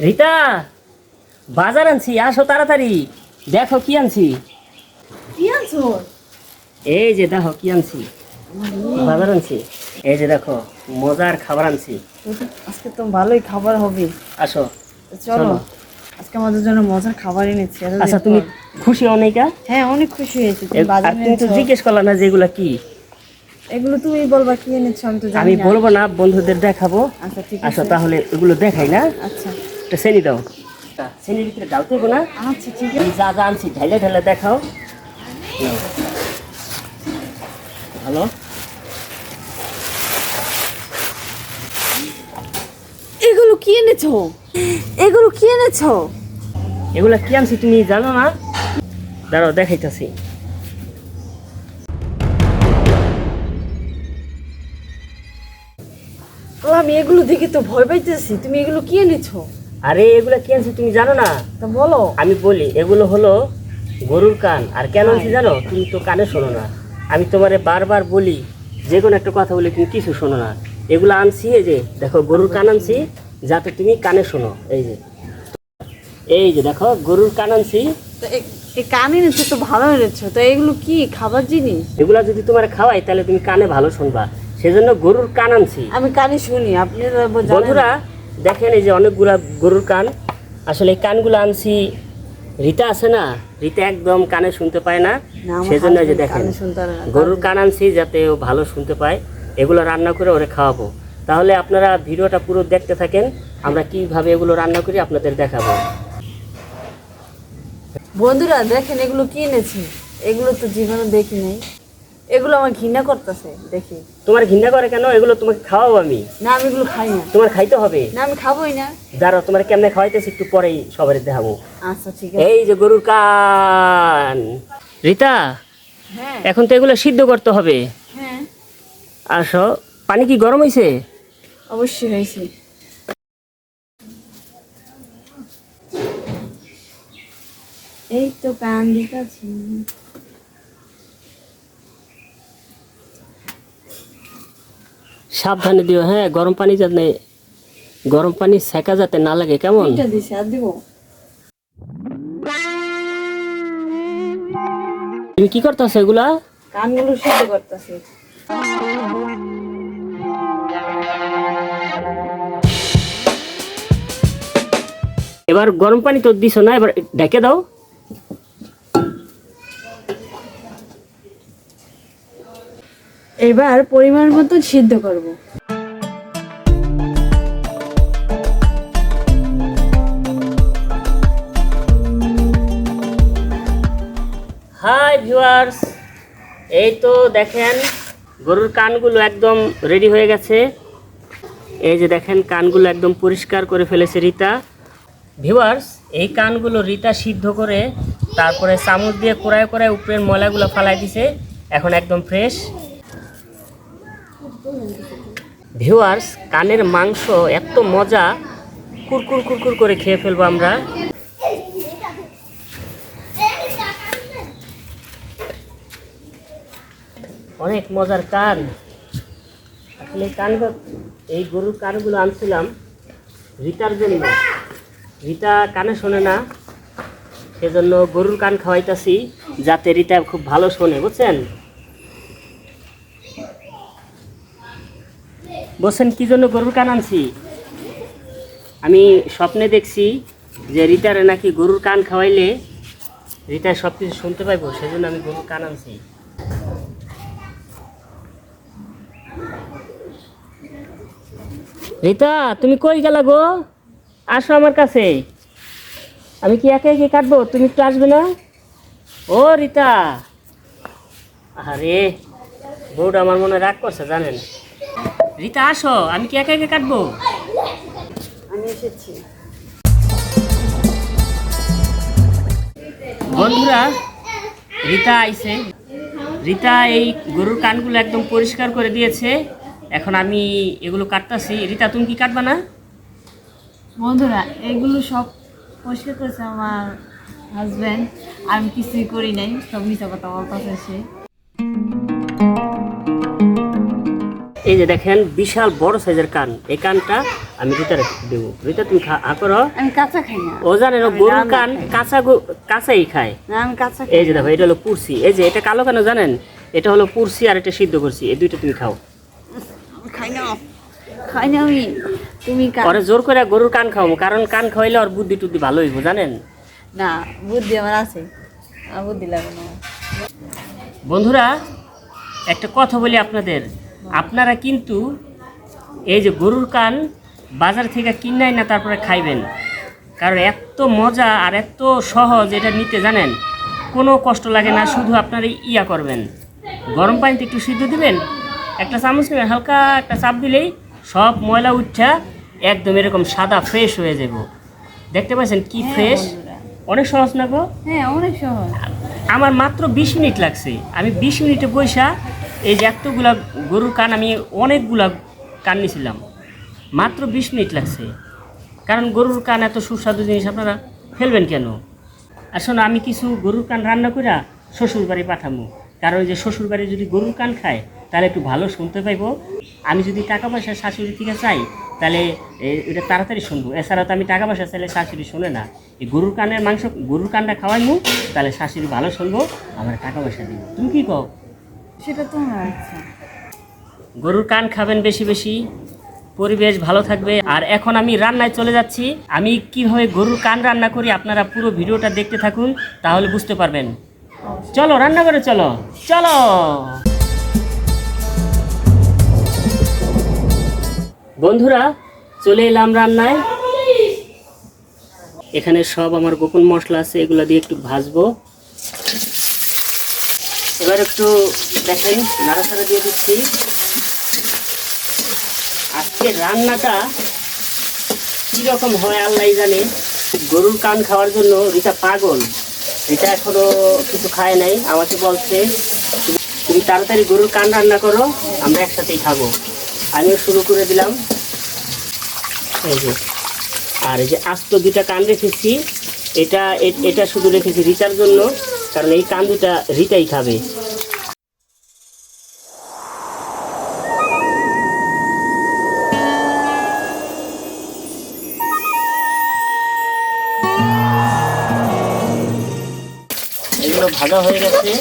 রিতা, বাজার আনছি, আসো তাড়াতাড়ি। দেখো কি আনছি। কি আনছো? এই যে দেখো কি আনছি, বাজার আনছি। এই যে দেখো মজার খাবার আনছি। আজকে তো ভালোই খাবার হবে। আসো তো চলো, আজকে আমাদের জন্য মজার খাবার এনেছি। আচ্ছা, তুমি খুশি অনেকা? হ্যাঁ, অনেক খুশি হয়েছি। তুমি বাজার তুমি তো এনেছো। জিজ্ঞেস করলা না যেগুলা কি। এগুলো তুমি বলবা কি এনেছো, আমি তো জানি আমি না। বলবো না, বন্ধুদের দেখাবো। আচ্ছা ঠিক আসো আছে। তাহলে এগুলো দেখাই না। আচ্ছা একটা চেনি দাও, চেনির ভিতরে ডালতে হবে না। আচ্ছা ঠিক আমি আছে। যা যা আনছি ঢাইলে ঢাইলে দেখাও। নাও। ভালো। এগুলো কি এনেছো? এগুলো কি এনেছো? এগুলা কি আনছি তুমি জানো না? দাঁড়াও দেখাইতেছি। আমি এগুলো দেখে তো ভয় পাইতেছি। তুমি এগুলো কি এনেছো? আরে এগুলা কি আনছি তুমি জানো না? তা বলো। আমি বলি, এগুলো হলো গরুর কান। আর কেন আনছি জানো? তুমি তো কানে শোনো না। আমি তোমারে বারবার বলি, যে কোনো একটা কথা বলি তুমি কিছু শোনো না। এগুলো আনছি, এই যে দেখো গরুর কান আনছি, যাতে তুমি কানে শোনো। এই যে দেখো গরুর কান আনছি। তো এই কান এনেছো তো ভালো এনেছো। তো এগুলো কি খাবার জিনিস? এগুলা যদি তোমার খাওয়াই তাহলে তুমি কানে ভালো শুনবা, সেজন্য গরুর কান আনছি। আমি কানে শুনি, আপনি তো জানেন। বন্ধুরা দেখেন, এই যে অনেকগুলা গরুর কান। আসলে এই কানগুলো আনছি, রিতা আছে না, রিতা একদম কানে শুনতে পায় না, না, আমার সেজন্য এই যে husband দেখেন কানে শুনতে পারে না। গরুর কান আনছি যাতে ও ভালো শুনতে পায়। এগুলো রান্না করে ওরে খাওয়াবো। তাহলে আপনারা ভিডিওটা পুরো দেখতে থাকেন, আমরা কিভাবে এগুলো রান্না করি আপনাদের দেখাবো। বন্ধুরা দেখেন এগুলো কি এনেছি। এগুলো তো জীবনে দেখি নাই। এগুলো আমার ঘৃণা করতেছে দেখি। তোমার ঘৃণা করে কেন? এগুলো তোমাকে খাওয়াবো আমি। না, আমি এগুলো খাই না। তোমার খাইতে হবে। না, আমি খাবোই না। দাঁড়াও, তোমার কেমনে খাওয়াইতেছি একটু পরেই সবাই দেখাবো। আচ্ছা ঠিক আছে। এই যে গরুর কান। রিতা, হ্যাঁ এখন তো এগুলো সিদ্ধ করতে হবে। হ্যাঁ, আসো, পানি কি গরম হয়েছে? অবশ্যই হয়েছে। এই তো কান দিতেছি। সাবধানে দিও, হ্যাঁ, গরম পানি যাতে, গরম পানি সেকা যাতে না লাগে, কেমন? এটা দিছি আর দিব। তুমি কি করতেছো এগুলা? কানগুলো সিদ্ধ করতেছি। এবার গরম পানি তো দিছো না, এবার ঢেকে দাও। এবার পরিমাণ মতো সিদ্ধ করব। হাই ভিউয়ার্স, এই তো দেখেন গরুর কানগুলো একদম রেডি হয়ে গেছে। এই যে দেখেন কানগুলো একদম পরিষ্কার করে ফেলেছে রিতা। ভিউয়ার্স, এই কানগুলো রিতা সিদ্ধ করে তারপরে চামচ দিয়ে কোড়ায় কোড়ায় উপরের ময়লাগুলো ফালাই দিছে, এখন একদম ফ্রেশ। ভিউয়ার্স, কানের মাংস এত মজা, কুরকুর কুরকুর করে খেয়ে ফেলবো আমরা। অনেক মজার কান। আসলে এই গরুর কানগুলো আনছিলাম রিতার জন্য। রিতা কানে শোনে না, সেজন্য গরুর কান খাওয়াইতাছি যাতে রিতা খুব ভালো শোনে, বুঝছেন? বলছেন কি জন্য গরুর কান আনছি? আমি স্বপ্নে দেখছি যে রিতারে নাকি গরুর কান খাওয়াইলে রিতা সব কিছু শুনতে পাইবো, সেজন্য আমি গরুর কান আনছি। রিতা, তুমি কই গেলা গো? আসো আমার কাছে। আমি কি একে একে কাটবো? তুমি একটু আসবে না? ও রিতা, আরে বউটা আমার মনে রাগ করছে জানেন। রিতা আসো, আমি কি একে একে কাটবো? আমি এসেছি। বন্ধুরা, রিতা আইছে। রিতা এই গরুর কানগুলো একদম পরিষ্কার করে দিয়েছে। এখন আমি এগুলো কাটতাছি। রিতা, তুমি কি কাটবা না? বন্ধুরা, এগুলো সব পরিষ্কার করেছে আমার হাজব্যান্ড। আমি কিছুই করি নাই, সব মিথ্যা কথা বলতেছে সে। এই যে দেখেন বিশাল বড় সাইজের কান। এই কানটা আমি রিতার দেবো। রিতা তুমি করো। আমি কাঁচা খাই না। ও জানেন ও আমি গরুর রান্না কান খাই। কাঁচাই খায়। না আমি কাঁচা খাই এই যে দেখো এটা হলো পুরসি, এই যে এটা কালো কেন জানেন, এটা হলো পুরসি আর এটা সিদ্ধ করছি, এই দুইটা তুমি খাও। আমি খাই না, খাই না আমি। তুমি ওরে জোর করে গরুর কান খাওয়াবো, কারণ কান খাওয়াইলে ওর বুদ্ধি টুদ্ধি ভালো হইব জানেন। না, বুদ্ধি আমার আছে, আমার বুদ্ধি লাগে না। বন্ধুরা একটা কথা বলি আপনাদের, আপনারা কিন্তু এই যে গরুর কান বাজার থেকে কিনাই না তারপরে খাইবেন, কারণ এত মজা আর এত সহজ এটা নিতে জানেন, কোনো কষ্ট লাগে না। শুধু আপনারা ইয়া করবেন, গরম পানিতে একটু সিদ্ধ দিবেন, একটা চামচ নেবেন, হালকা একটা চাপ দিলেই সব ময়লা উঠা একদম এরকম সাদা ফ্রেশ হয়ে যাব। দেখতে পাচ্ছেন কি হ্যাঁ ফ্রেশ, বন্ধুরা। অনেক সহজ না গো? হ্যাঁ অনেক সহজ। আমার মাত্র 20 মিনিট লাগছে, আমি 20 মিনিটে বইসা এই যে এতগুলা গরুর কান, আমি অনেকগুলা কান নিয়েছিলাম, মাত্র 20 মিনিট লাগছে। কারণ গরুর কান এত সুস্বাদু জিনিস আপনারা ফেলবেন কেন? আর শোনো, আমি কিছু গরুর কান রান্না করে শ্বশুর বাড়ি পাঠাবো, কারণ ওই যে শ্বশুর বাড়ি যদি গরুর কান খায় তাহলে একটু ভালো শুনতে পাইবো। আমি যদি টাকা পয়সা শাশুড়ি থেকে চাই তাহলে এটা তাড়াতাড়ি শুনবো, এছাড়া তো আমি টাকা পয়সা চাইলে শাশুড়ি শোনে না। এই গরুর কানের মাংস, গরুর কানটা খাওয়াইমু, তাহলে শাশুড়ি ভালো শুনবো, আমার টাকা পয়সা দিব। তুমি কি কও? সেটা তোমার ইচ্ছা। গরুর কান খাবেন বেশি বেশি, পরিবেশ ভালো থাকবে। আর এখন আমি রান্নায় চলে যাচ্ছি, আমি কিভাবে গরুর কান রান্না করি আপনারা পুরো ভিডিওটা দেখতে থাকুন, তাহলে বুঝতে পারবেন। চলো রান্না করে, চলো চলো। বন্ধুরা চলে এলাম রান্নায়, এখানে সব আমার গোপন মশলা আছে, এগুলো দিয়ে একটু ভাজবো। এবার একটু দেখেন নাড়াচাড়া দিয়ে দিচ্ছি। আজকে রান্নাটা কীরকম হয় আল্লাহ জানে। গরুর কান খাওয়ার জন্য রিতা পাগল, রিতা এখনো কিছু খায় নাই, আমাকে বলছে তুমি তাড়াতাড়ি গরুর কান রান্না করো, আমরা একসাথেই খাবো। আমিও শুরু করে দিলাম। এই যে, আর এই যে আস্ত দুটা কান রেখেছি, এটা শুধু রেখেছি রিতার জন্য, কারণ এই কান দুটা রিতাই খাবে। এগুলো ভাজা হয়ে গেছে,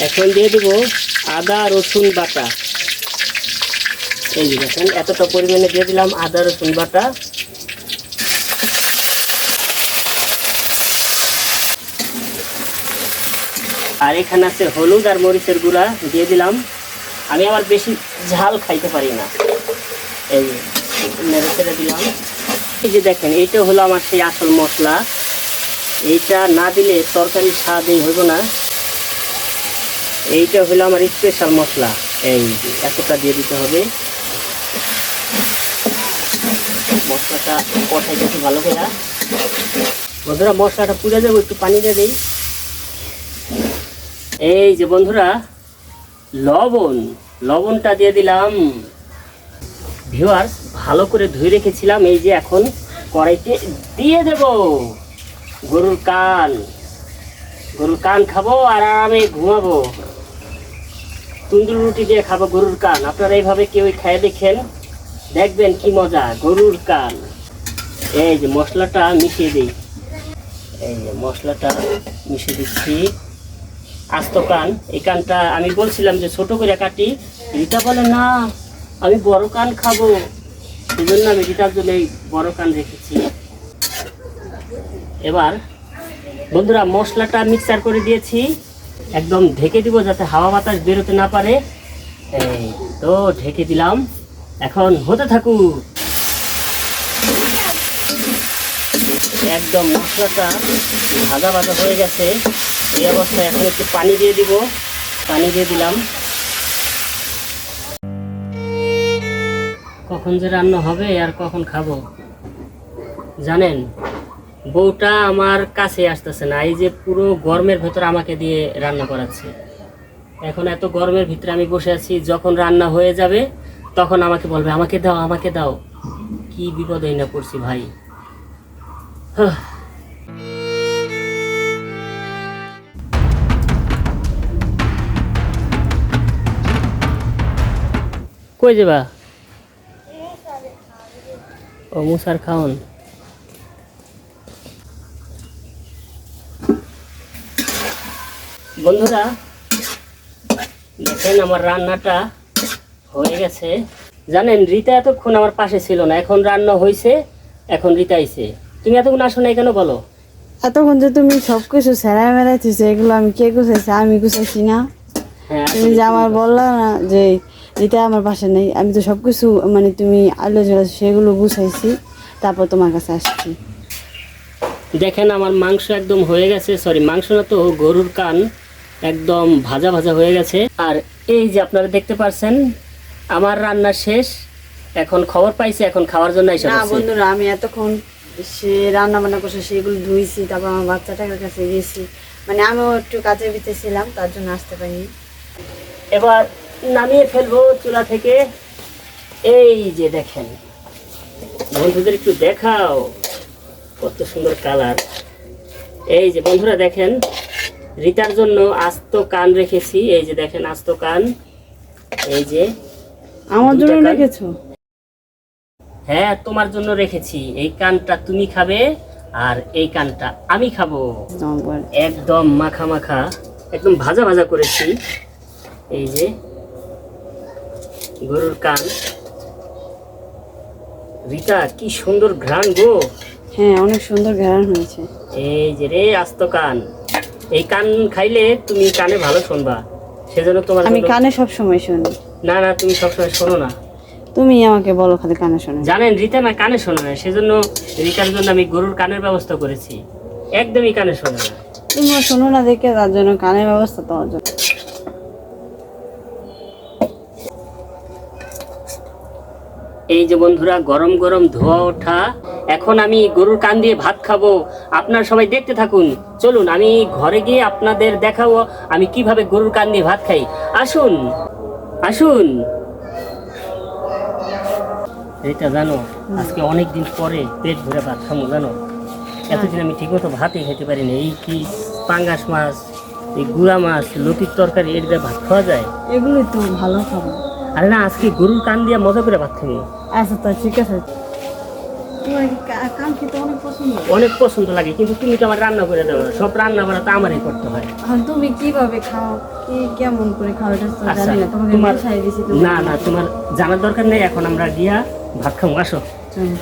এখন দিয়ে দেবো আদা রসুন বাটা। এই যে দেখেন এতটা পরিমাণে দিয়ে দিলাম আদা রসুন বাটা। আর এখানে আছে হলুদ আর মরিচের গুঁড়া দিয়ে দিলাম। আমি আবার বেশি ঝাল খাইতে পারি না, এই নেড়ে চেড়ে দিলাম। এই যে দেখেন এইটা হলো আমার সেই আসল মশলা, এইটা না দিলে তরকারির স্বাদই হইব না। এইটা হলো আমার স্পেশাল মশলা, এই যে এতটা দিয়ে দিতে হবে। মশলাটা কষাই গেছে ভালো করে। বন্ধুরা মশলাটা পুড়ে দেবো, একটু পানি দিয়ে দিই। এই যে বন্ধুরা লবণটা দিয়ে দিলাম। ভিউয়ার্স ভালো করে ধুয়ে রেখেছিলাম, এই যে এখন কড়াইতে দিয়ে দেব গরুর কান খাবো আর আরামে ঘুমাবো। তন্দুরি রুটি দিয়ে খাবো গরুর কান। আপনারা এইভাবে কেউ খেয়ে দেখেন, দেখবেন কি মজা গরুর কান। এই যে মশলাটা মিশিয়ে দিই, এই যে মশলাটা মিশিয়ে দিচ্ছি। আস্ত কান, এই কানটা আমি বলছিলাম যে ছোট করে কাটি, রিতা বলে না আমি বড় কান খাবো, সেজন্য আমি রিতার জন্য এই বড় কান রেখেছি। এবার বন্ধুরা মশলাটা মিক্সার করে দিয়েছি, একদম ঢেকে দিব যাতে হাওয়া বাতাস বেরোতে না পারে। এই তো ঢেকে দিলাম, এখন হতে থাকুক। একদম মশলাটা ভাজা ভাজা হয়ে গেছে, এই অবস্থায় এখন একটু পানি দিয়ে দিব। পানি দিয়ে দিলাম। কখন যে রান্না হবে আর কখন খাবো জানেন, বউটা আমার কাছে আসতেছে না। এই যে পুরো গরমের ভেতর আমাকে দিয়ে রান্না করাচ্ছে। এখন এত গরমের ভিতরে আমি বসে আছি, যখন রান্না হয়ে যাবে তখন আমাকে বলবে আমাকে দাও আমাকে দাও। কি বিপদেই না পড়ছি ভাই। কই যাবা? ও মুসার খাওন। বন্ধুরা দেখেন আমার রান্নাটা হয়ে গেছে। জানেন রিতা এতক্ষণ আমার পাশে ছিল না, এখন রান্না হয়েছে, এখন রিতা আইছে। তুমি এতক্ষণ আসো নাই কেন বলো? এতক্ষণ যে তুমি সব কিছু সেরাই মেরাইতেছো, এগুলো আমি কে গুছাইছি? আমি গুছাইছি না। হ্যাঁ তুমি যে আমার বললা না যে রিতা আমার পাশে নেই, আমি তো সব কিছু মানে তুমি আলো জ্বালাচ্ছো সেগুলো গুছাইছি, তারপর তোমার কাছে আসছি। দেখেন আমার মাংস একদম হয়ে গেছে, সরি মাংস না তো গরুর কান একদম ভাজা ভাজা হয়ে গেছে। আর এই যে আপনারা দেখতে পাচ্ছেন আমার রান্না শেষ, এখন খবর পাইছি, এখন খাওয়ার জন্য এসে না পড়ছি। বন্ধুরা, আমি এতক্ষণ সে রান্না বান্না করছে সেগুলো ধুইছি, তারপর আমার বাচ্চাটার কাছে গেছি, মানে আমিও একটু কাজের ভিতরে ছিলাম, তার জন্য আসতে পারিনি। এবার নামিয়ে ফেলবো চুলা থেকে। এই যে দেখেন, বন্ধুদের একটু দেখাও কত সুন্দর কালার। এই যে বন্ধুরা দেখেন, রিতার জন্য আস্ত কান রেখেছি, এই যে দেখেন আস্ত কান, এই যে আমার জন্য দুইটা কান। রেখেছো? হ্যাঁ তোমার জন্য রেখেছি। এই কানটা তুমি খাবে আর এই কানটা আমি খাবো। একদম মাখা মাখা, একদম ভাজা ভাজা করেছি। এই যে গরুর কান। রিতা কি সুন্দর ঘ্রাণ গো। হ্যাঁ, অনেক সুন্দর ঘ্রাণ হয়েছে। এই যে রে আস্ত কান, এই কান খাইলে তুমি কানে ভালো শুনবা, সেজন্য তোমার আমি জন্য- কানে সব সময় শুনি। না না তুমি সবসময় শোনো না। তুমি আমাকে বলো খালি কানে শুনে। জানেন রিতা না কানে শোনে না, সেজন্য রিতার জন্য আমি গরুর কানের ব্যবস্থা করেছি। একদমই কানে শোনে না। তুমি শোনো না দেখে তার জন্য কানের ব্যবস্থা তোমার জন্য। এই যে বন্ধুরা গরম গরম ধোয়া ওঠা, এখন আমি গরুর কান দিয়ে ভাত খাবো। আপনারা সবাই দেখতে থাকুন। চলুন আমি ঘরে গিয়ে আপনাদের দেখাবো আমি কিভাবে গরুর কান দিয়ে ভাত খাই। আসুন আসুন। এটা জানো আজকে অনেক দিন পরে পেট ভরে ভাত খাবো জানো। এতদিন আমি ঠিকমতো ভাতই খেতে পারিনি। এই কি পাঙ্গাস মাছ, এই গুড়া মাছ, লতির তরকারি, এর দিয়ে ভাত খাওয়া যায়? এগুলোই তো ভালো খাবো। আরে না, আজকে গরুর কান দিয়ে মজা করে ভাত খাবো। আচ্ছা তো ঠিক আছে। তোমার কি কান খেতে অনেক পছন্দ? অনেক পছন্দ লাগে, কিন্তু তুমি তো আমার রান্না করে দেবো না। সব রান্না বান্না তো আমারই করতে হয়। এখন তুমি কিভাবে খাও, কি কেমন করে খাও এটা তো আচ্ছা, জানি না। তোমাকে তোমার বুঝাই দিছি। না না তোমার জানার দরকার নেই। এখন আমরা গিয়া ভাত খাবো, আসো। চলো।